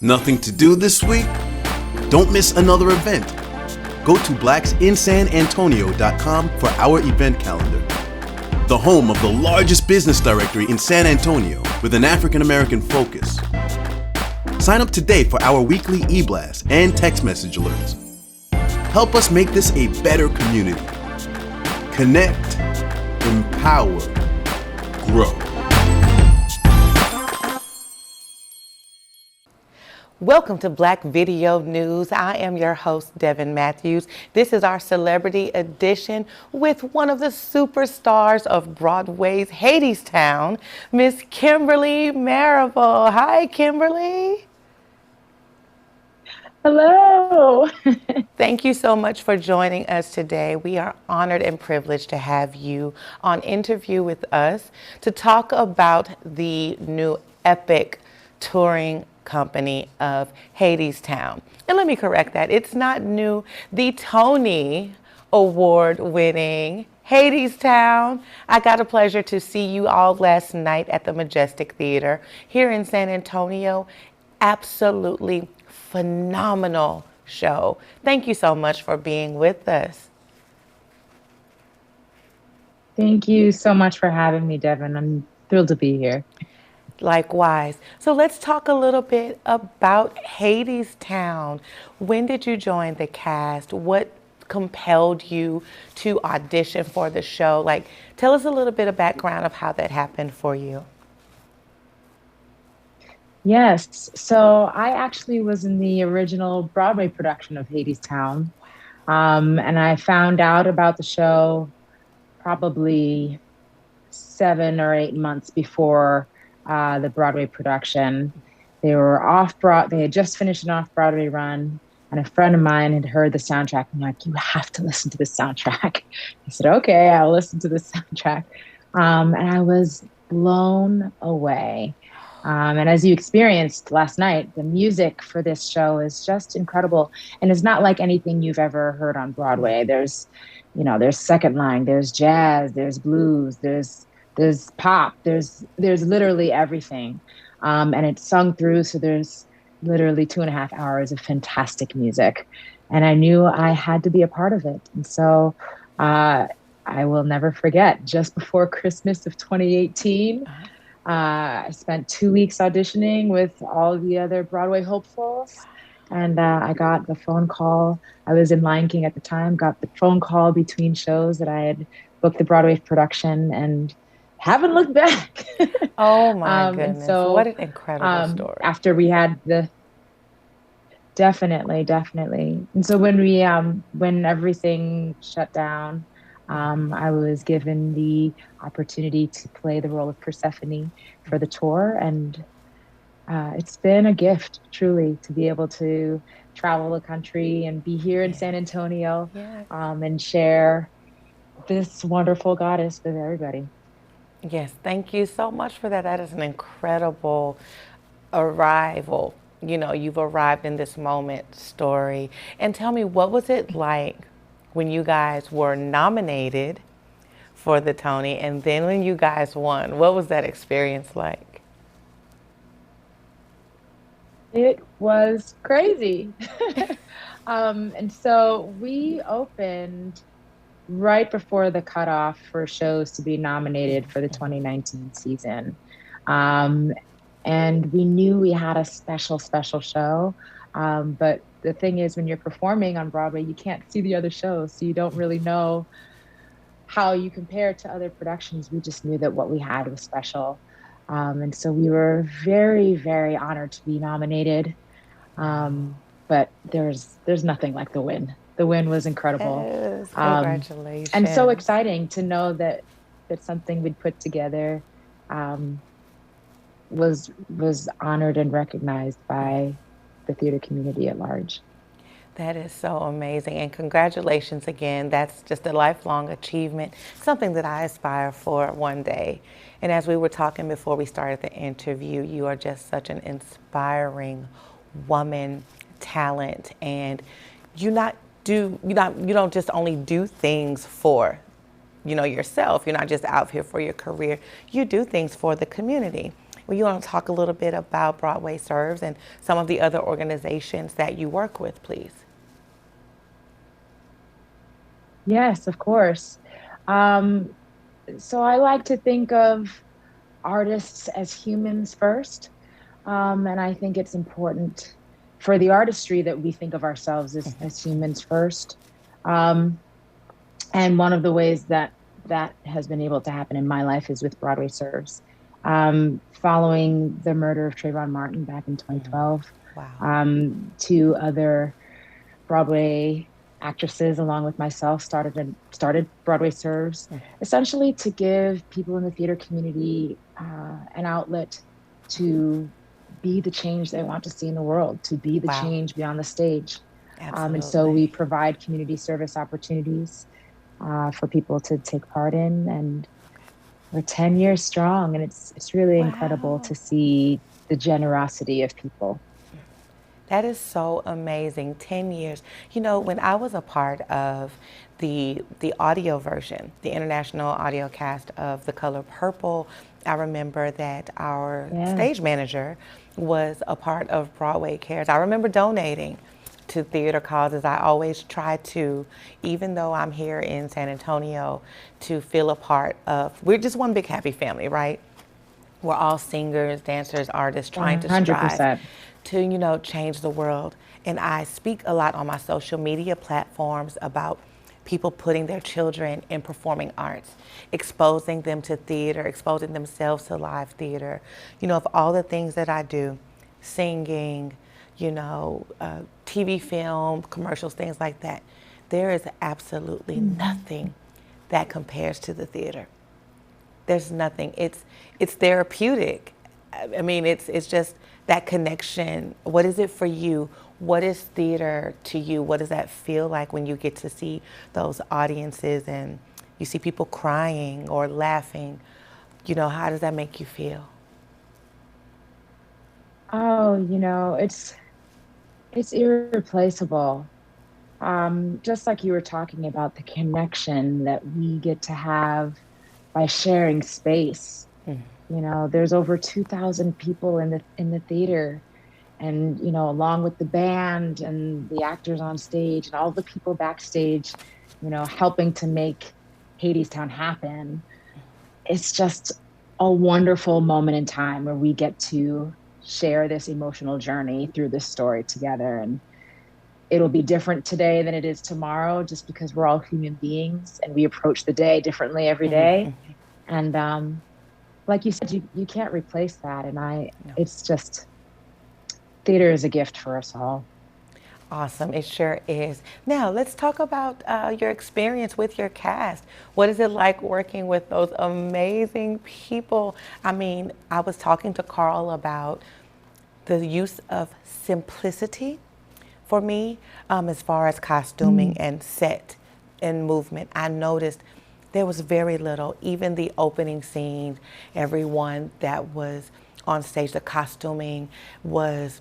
Nothing to do this week? Don't miss another event. Go to blacksinsanantonio.com for our event calendar. The home of the largest business directory in San Antonio with an African American focus. Sign up today for our weekly e-blast and text message alerts. Help us make this a better community. Connect, empower, grow. Welcome to Black Video News. I am your host, Devin Matthews. This is our celebrity edition with one of the superstars of Broadway's HadesTown, Miss Kimberly Marable. Hi, Kimberly. Hello. Thank you so much for joining us today. We are honored and privileged to have you on interview with us to talk about the new epic touring company of HadesTown. And let me correct that. It's not new. The Tony Award winning HadesTown. I got a pleasure to see you all last night at the Majestic Theater here in San Antonio. Absolutely phenomenal show. Thank you so much for being with us. Thank you so much for having me, Devin. I'm thrilled to be here. Likewise. So let's talk a little bit about HadesTown. When did you join the cast? What compelled you to audition for the show? Like, tell us a little bit of background of how that happened for you. Yes. So I actually was in the original Broadway production of HadesTown. And I found out about the show probably 7 or 8 months before the Broadway production. They had just finished an off-Broadway run, and a friend of mine had heard the soundtrack. I'm like, you have to listen to the soundtrack. I said, okay, I'll listen to the soundtrack. And I was blown away. And as you experienced last night, the music for this show is just incredible. And it's not like anything you've ever heard on Broadway. There's second line, there's jazz, there's blues, there's pop, there's literally everything. And it's sung through, so there's literally 2.5 hours of fantastic music. And I knew I had to be a part of it. And so I will never forget, just before Christmas of 2018, I spent 2 weeks auditioning with all the other Broadway hopefuls. And I got the phone call. I was in Lion King at the time, got the phone call between shows that I had booked the Broadway production and haven't looked back. Oh my goodness. So, what an incredible story. After we had definitely. And so when everything shut down, I was given the opportunity to play the role of Persephone for the tour. And it's been a gift, truly, to be able to travel the country and be here in San Antonio and share this wonderful goddess with everybody. Yes, thank you so much for that. That is an incredible arrival. You know, you've arrived in this moment story. And tell me, what was it like when you guys were nominated for the Tony and then when you guys won? What was that experience like? It was crazy. And so we opened right before the cutoff for shows to be nominated for the 2019 season. And we knew we had a special show. But the thing is, when you're performing on Broadway, you can't see the other shows, so you don't really know how you compare to other productions. We just knew that what we had was special. And so we were very, very honored to be nominated. But there's nothing like the win. The win was incredible. Yes, congratulations. And so exciting to know that something we'd put together was honored and recognized by the theater community at large. That is so amazing, and congratulations again. That's just a lifelong achievement, something that I aspire for one day. And as we were talking before we started the interview, you are just such an inspiring woman, talent, and you don't just only do things for yourself. You're not just out here for your career. You do things for the community. Well, you want to talk a little bit about Broadway Serves and some of the other organizations that you work with, please? Yes, of course. Um, so I like to think of artists as humans first. And I think it's important for the artistry that we think of ourselves as humans first. Um, and one of the ways that that has been able to happen in my life is with Broadway Serves. Following the murder of Trayvon Martin back in 2012, Wow. two other Broadway actresses, along with myself, started Broadway Serves, essentially to give people in the theater community an outlet to be the change they want to see in the world, to be the Wow. change beyond the stage. And so we Absolutely. provide community service opportunities for people to take part in, and we're 10 years strong, and it's really incredible Wow. to see the generosity of people. That is so amazing. 10 years. You know, when I was a part of the audio version, the international audio cast of The Color Purple, I remember that our Yeah. stage manager was a part of Broadway Cares. I remember donating to theater causes. I always try to, even though I'm here in San Antonio, to feel a part of, we're just one big happy family, right? We're all singers, dancers, artists trying to strive 100%. to, change the world. And I speak a lot on my social media platforms about people putting their children in performing arts, exposing them to theater, exposing themselves to live theater. Of all the things that I do, singing, TV, film, commercials, things like that, there is absolutely nothing that compares to the theater. There's nothing. It's therapeutic. I mean, it's just that connection. What is it for you? What is theater to you? What does that feel like when you get to see those audiences and you see people crying or laughing? How does that make you feel? Oh, it's irreplaceable. Just like you were talking about the connection that we get to have by sharing space. There's over 2,000 people in the theater, and along with the band and the actors on stage and all the people backstage, helping to make HadesTown happen. It's just a wonderful moment in time where we get to share this emotional journey through this story together. And it'll be different today than it is tomorrow, just because we're all human beings and we approach the day differently every day. And like you said, you can't replace that. And No. it's just, theater is a gift for us all. Awesome, it sure is. Now, let's talk about your experience with your cast. What is it like working with those amazing people? I mean, I was talking to Carl about the use of simplicity for me as far as costuming and set and movement. I noticed there was very little, even the opening scenes, everyone that was on stage, the costuming was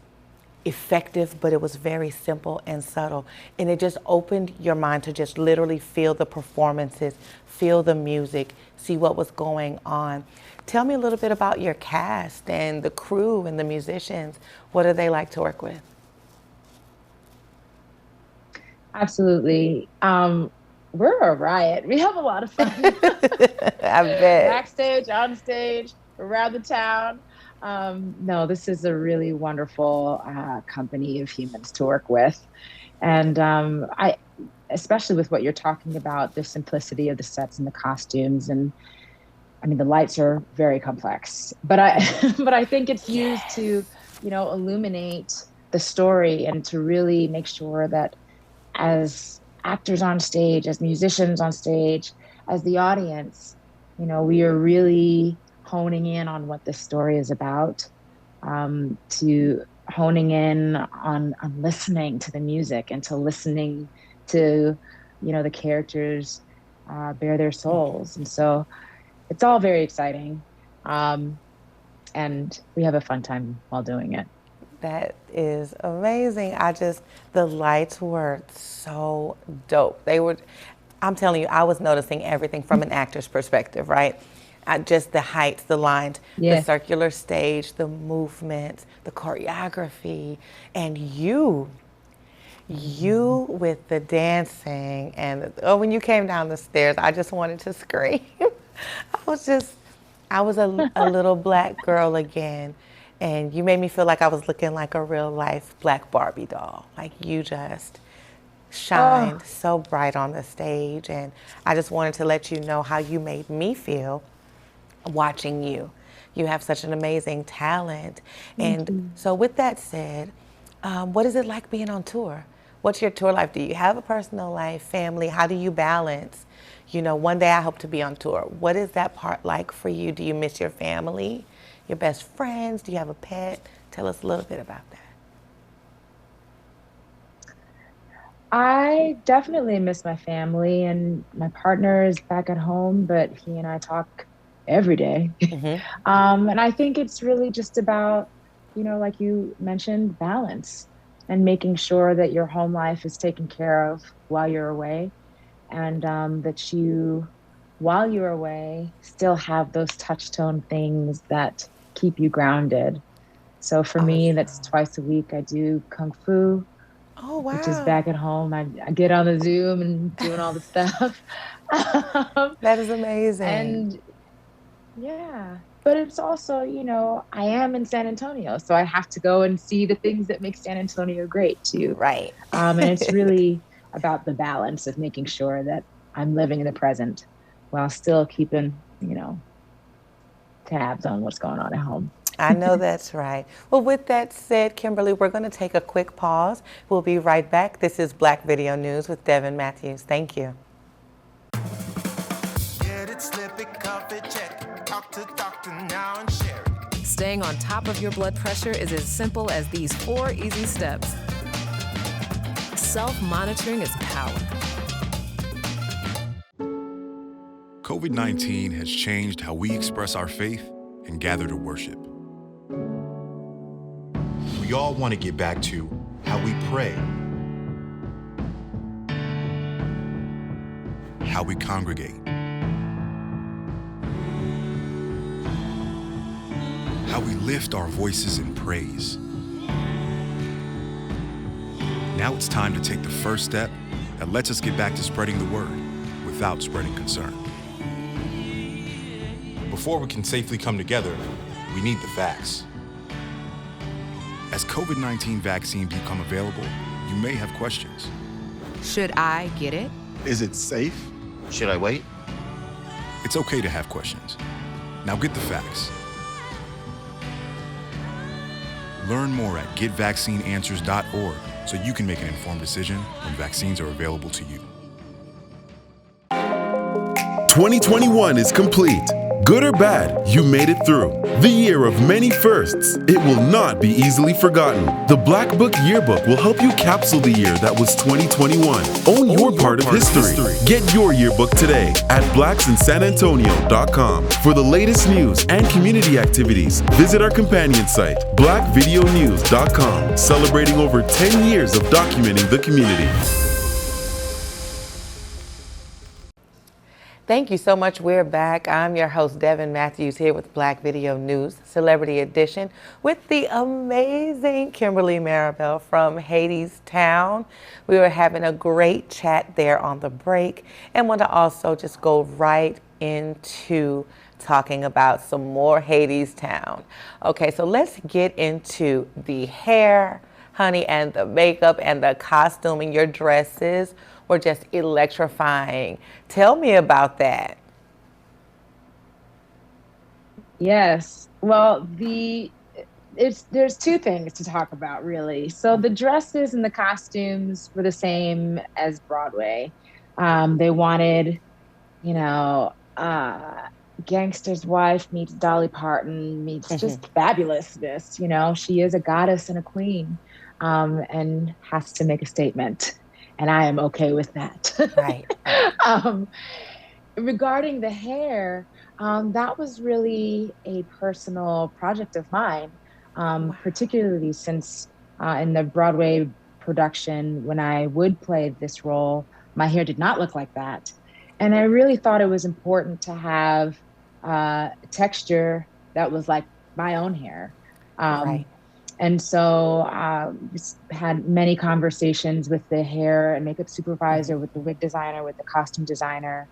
effective, but it was very simple and subtle. And it just opened your mind to just literally feel the performances, feel the music, see what was going on. Tell me a little bit about your cast and the crew and the musicians. What are they like to work with? Absolutely. We're a riot. We have a lot of fun. I bet. Backstage, on stage, around the town. No, this is a really wonderful company of humans to work with. And especially with what you're talking about, the simplicity of the sets and the costumes. And I mean, the lights are very complex, but but I think it's used to, illuminate the story and to really make sure that as actors on stage, as musicians on stage, as the audience, we are really honing in on what this story is about, to honing in on listening to the music and to listening to, the characters bare their souls. And so it's all very exciting. And we have a fun time while doing it. That is amazing. The lights were so dope. I'm telling you, I was noticing everything from an actor's perspective, right? Just the heights, the lines, the Yeah. circular stage, the movements, the choreography, and you with the dancing when you came down the stairs, I just wanted to scream. I was just, I was a little black girl again, and you made me feel like I was looking like a real life black Barbie doll. Like you just Oh, shined so bright on the stage, and I just wanted to let you know how you made me feel watching you. You have such an amazing talent. thank And you. so, with that said, what is it like being on tour? What's your tour life? Do you have a personal life, family? How do you balance? You know, one day I hope to be on tour. What is that part like for you? Do you miss your family, your best friends? Do you have a pet? Tell us a little bit about that. I definitely miss my family, and my partner is back at home, but he and I talk every day. And I think it's really just about, like you mentioned, balance and making sure that your home life is taken care of while you're away, and that while you're away, still have those touchstone things that keep you grounded. So for me, that's Awesome. twice a week. I do Kung Fu, Oh, which is wow. back at home. I get on the Zoom and doing all the stuff. um, That is amazing. and yeah, but it's also, I am in San Antonio, so I have to go and see the things that make San Antonio great too. Right. And it's really about the balance of making sure that I'm living in the present while still keeping, tabs on what's going on at home. I know that's right. Well, with that said, Kimberly, we're going to take a quick pause. We'll be right back. This is Black Video News with Devin Matthews. Thank you. Get it, slip it, cuff it, check it. Talk to doctor now and share it. Staying on top of your blood pressure is as simple as these 4 easy steps. Self-monitoring is power. COVID-19 has changed how we express our faith and gather to worship. We all want to get back to how we pray, How we congregate, how we lift our voices in praise. Now it's time to take the first step that lets us get back to spreading the word without spreading concern. before we can safely come together, we need the facts. As COVID-19 vaccines become available, you may have questions. Should I get it? Is it safe? Should I wait? It's okay to have questions. Now get the facts. Learn more at getvaccineanswers.org so you can make an informed decision when vaccines are available to you. 2021 is complete. Good or bad, you made it through. The year of many firsts. It will not be easily forgotten. The Black Book Yearbook will help you capsule the year that was 2021. Own your part of history. Get your yearbook today at blacksinsanantonio.com. For the latest news and community activities, visit our companion site, blackvideonews.com, celebrating over 10 years of documenting the community. Thank you so much. We're back. I'm your host, Devin Matthews, here with Black Video News, Celebrity Edition, with the amazing Kimberly Marable from HadesTown. We were having a great chat there on the break and want to also just go right into talking about some more HadesTown. Okay, so let's get into the hair, honey, and the makeup and the costuming. Your dresses were just electrifying. Tell me about that. Yes. Well, there's two things to talk about, really. So the dresses and the costumes were the same as Broadway. They wanted, gangster's wife meets Dolly Parton meets just fabulousness. She is a goddess and a queen, and has to make a statement. And I am okay with that. Right. Regarding the hair, that was really a personal project of mine, particularly since in the Broadway production, when I would play this role, my hair did not look like that. And I really thought it was important to have texture that was like my own hair. Right. And so just had many conversations with the hair and makeup supervisor, with the wig designer, with the costume designer,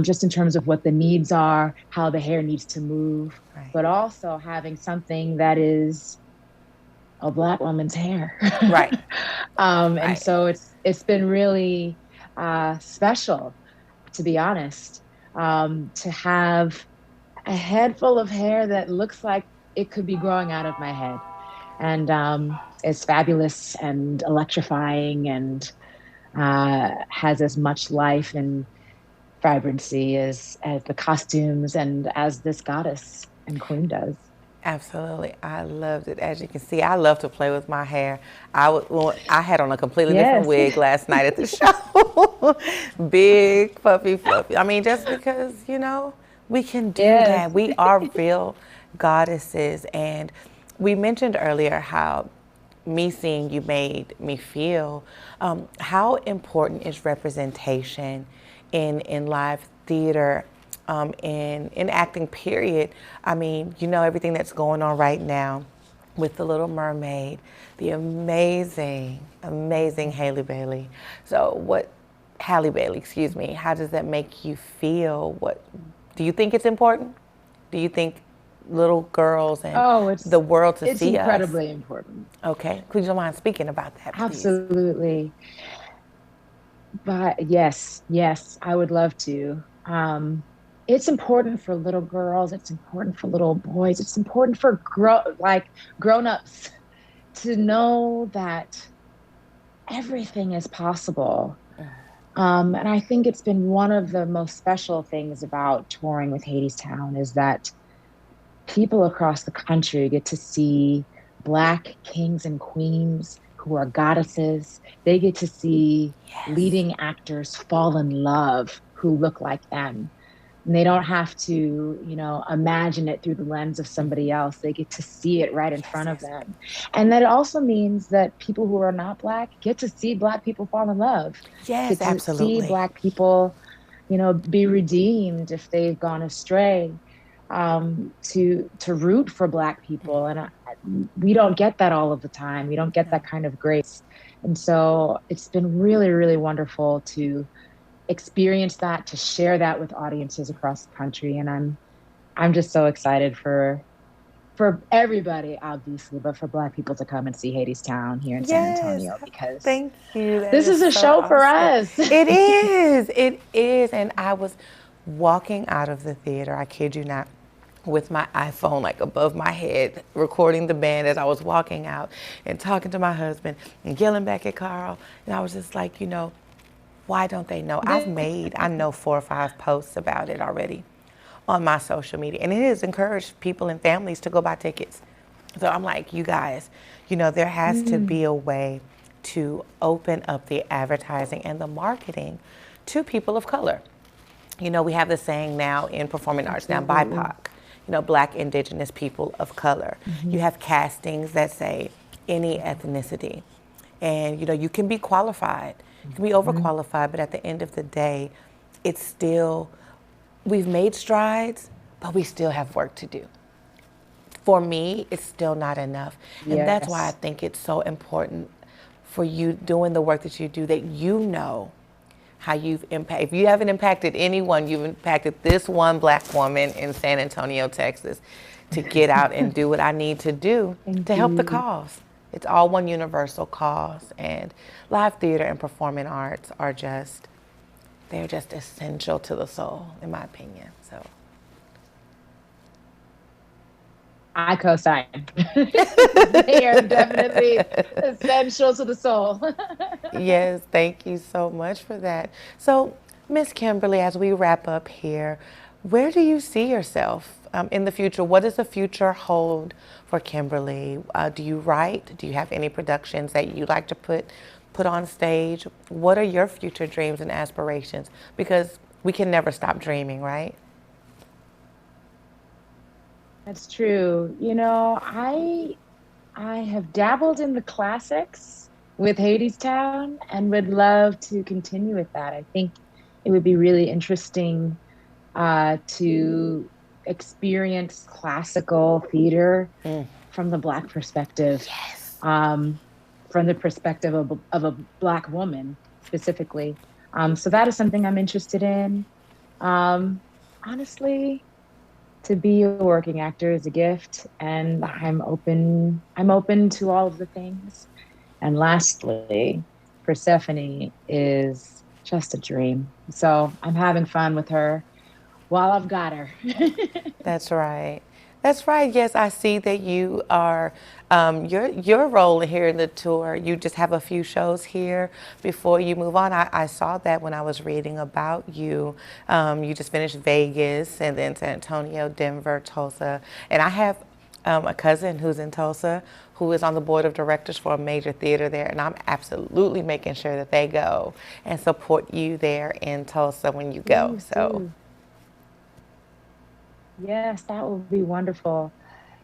just in terms of what the needs are, how the hair needs to move, Right. but also having something that is a Black woman's hair. Right. And Right. so it's been really special, to be honest, to have a head full of hair that looks like it could be growing out of my head. And it's fabulous and electrifying and has as much life and vibrancy as the costumes and as this goddess and queen does. Absolutely. I loved it. As you can see, I love to play with my hair. I had on a completely different Yes. wig last night at the show. Big, puffy, fluffy. I mean, just because, we can do Yes. that. We are real goddesses. And we mentioned earlier how me seeing you made me feel. How important is representation in live theater, in acting, period? I mean, everything that's going on right now with The Little Mermaid, the amazing, amazing Halle Bailey. Halle Bailey, excuse me. How does that make you feel? What do you think it's important? Do you think little girls and the world to it's see us? It's incredibly important. Okay. Could you mind speaking about that, please? Absolutely. But yes, I would love to. It's important for little girls. It's important for little boys. It's important for grown-ups to know that everything is possible. And I think it's been one of the most special things about touring with HadesTown is that people across the country get to see Black kings and queens who are goddesses. They get to see leading actors fall in love who look like them. And they don't have to, imagine it through the lens of somebody else. They get to see it right in front of them. And that also means that people who are not Black get to see Black people fall in love. Yes, get to absolutely. see Black people, be redeemed if they've gone astray. To root for Black people. And we don't get that all of the time. We don't get that kind of grace. And so it's been really, really wonderful to experience that, to share that with audiences across the country. And I'm just so excited for everybody, obviously, but for Black people to come and see HadesTown here in San Antonio, because thank you. This is a show for us. It is. It is. And I was walking out of the theater, I kid you not, with my iPhone like above my head, recording the band as I was walking out and talking to my husband and yelling back at Carl. And I was just like, why don't they know? I know 4 or 5 posts about it already on my social media. And it has encouraged people and families to go buy tickets. So I'm like, you guys, there has to be a way to open up the advertising and the marketing to people of color. We have the saying now in performing arts, now BIPOC, Black, Indigenous people of color. You have castings that say any ethnicity. And, you can be qualified. You can be overqualified, but at the end of the day, it's still, we've made strides, but we still have work to do. For me, it's still not enough. And that's why I think it's so important for you doing the work that you do, that how you've impacted. If you haven't impacted anyone, you've impacted this one Black woman in San Antonio, Texas, to get out and do what I need to do to help the cause. It's all one universal cause, and live theater and performing arts are they're just essential to the soul, in my opinion. So I co-sign. They are definitely essential to the soul. Yes, thank you so much for that. So, Miss Kimberly, as we wrap up here, where do you see yourself in the future? What does the future hold for Kimberly? Do you write? Do you have any productions that you'd like to put on stage? What are your future dreams and aspirations? Because we can never stop dreaming, right? That's true. I have dabbled in the classics with HadesTown and would love to continue with that. I think it would be really interesting to experience classical theater from the Black perspective, from the perspective of a Black woman specifically. So that is something I'm interested in. Honestly, to be a working actor is a gift, and I'm open to all of the things. And lastly, Persephone is just a dream. So I'm having fun with her while I've got her. That's right. That's right. Yes, I see that you are, your role here in the tour, you just have a few shows here before you move on. I saw that when I was reading about you. You just finished Vegas and then San Antonio, Denver, Tulsa. And I have a cousin who's in Tulsa who is on the board of directors for a major theater there. And I'm absolutely making sure that they go and support you there in Tulsa when you go. Please So. do. Yes, that would be wonderful.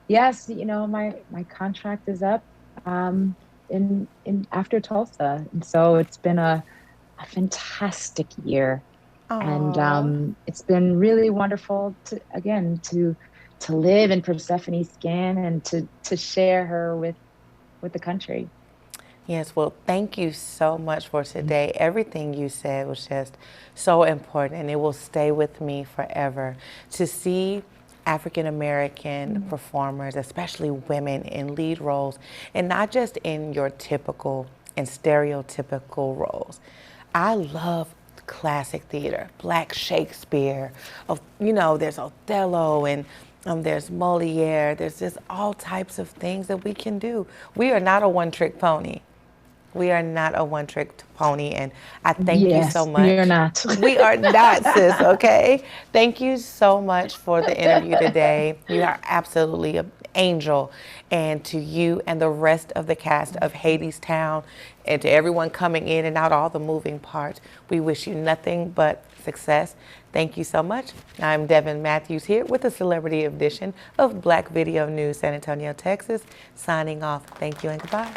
Yes, my contract is up in after Tulsa, and so it's been a fantastic year, and it's been really wonderful to live in Persephone's skin and to share her with the country. Yes, well, thank you so much for today. Everything you said was just so important, and it will stay with me forever. To see African American performers, especially women, in lead roles, and not just in your typical and stereotypical roles. I love classic theater, Black Shakespeare. There's Othello and there's Moliere. There's just all types of things that we can do. We are not a one-trick pony. We are not a one-trick pony, and I thank you so much. We are not. We are not, sis, okay? Thank you so much for the interview today. You are absolutely an angel. And to you and the rest of the cast of HadesTown, and to everyone coming in and out, all the moving parts, we wish you nothing but success. Thank you so much. I'm Devin Matthews here with the Celebrity Edition of Black Video News San Antonio, Texas, signing off. Thank you and goodbye.